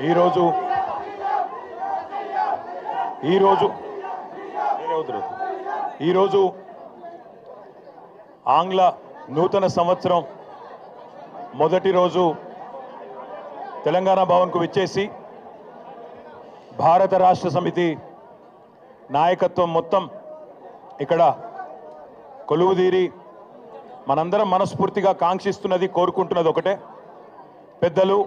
ఈరోజు ఈరోజు ఈరోజు ఆంగ్ల నూతన సంవత్సరం మొదటి రోజు తెలంగాణ భవన్కు విచ్చేసి భారత రాష్ట్ర సమితి నాయకత్వం మొత్తం ఇక్కడ కొలువుదీరి మనందరం మనస్ఫూర్తిగా కాంక్షిస్తున్నది కోరుకుంటున్నది ఒకటే, పెద్దలు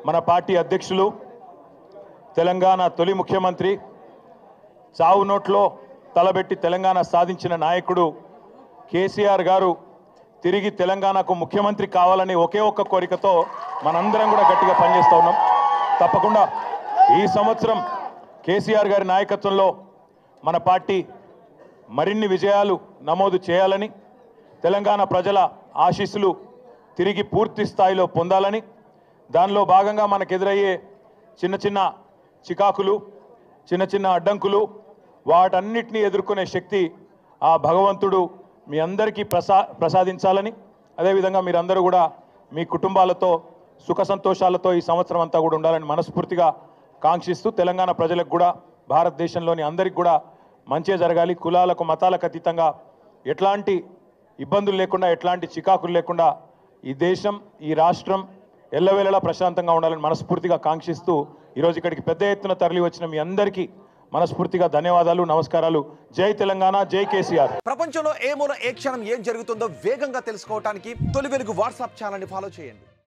మన పార్టీ అధ్యక్షులు తెలంగాణ తొలి ముఖ్యమంత్రి చావు నోట్లో తలబెట్టి తెలంగాణ సాధించిన నాయకుడు కేసీఆర్ గారు తిరిగి తెలంగాణకు ముఖ్యమంత్రి కావాలని ఒకే ఒక్క కోరికతో మనందరం కూడా గట్టిగా పనిచేస్తూ ఉన్నాం. తప్పకుండా ఈ సంవత్సరం కేసీఆర్ గారి నాయకత్వంలో మన పార్టీ మరిన్ని విజయాలు నమోదు చేయాలని, తెలంగాణ ప్రజల ఆశీస్సులు తిరిగి పూర్తి స్థాయిలో పొందాలని, దానిలో భాగంగా మనకు ఎదురయ్యే చిన్న చిన్న చికాకులు, చిన్న చిన్న అడ్డంకులు, వాటన్నిటినీ ఎదుర్కొనే శక్తి ఆ భగవంతుడు మీ అందరికీ ప్రసాదించాలని, అదేవిధంగా మీరందరూ కూడా మీ కుటుంబాలతో సుఖ సంతోషాలతో ఈ సంవత్సరం అంతా కూడా ఉండాలని మనస్ఫూర్తిగా కాంక్షిస్తూ, తెలంగాణ ప్రజలకు కూడా భారతదేశంలోని అందరికి కూడా మంచిగా జరగాలి, కులాలకు మతాలకు అతీతంగా ఎట్లాంటి ఇబ్బందులు లేకుండా, ఎట్లాంటి చికాకులు లేకుండా ఈ దేశం, ఈ రాష్ట్రం ఎల్లవేళలా ప్రశాంతంగా ఉండాలని మనస్ఫూర్తిగా కాంక్షిస్తూ ఈరోజు ఇక్కడికి పెద్ద ఎత్తున తరలి వచ్చిన మీ అందరికీ మనస్ఫూర్తిగా ధన్యవాదాలు, నమస్కారాలు. జై తెలంగాణ, జై కేసీఆర్. ప్రపంచంలో ఏ మూల ఏ క్షణం ఏం జరుగుతుందో వేగంగా తెలుసుకోవడానికి తొలి వెలుగు వాట్సాప్ ఛానల్ని ఫాలో చేయండి.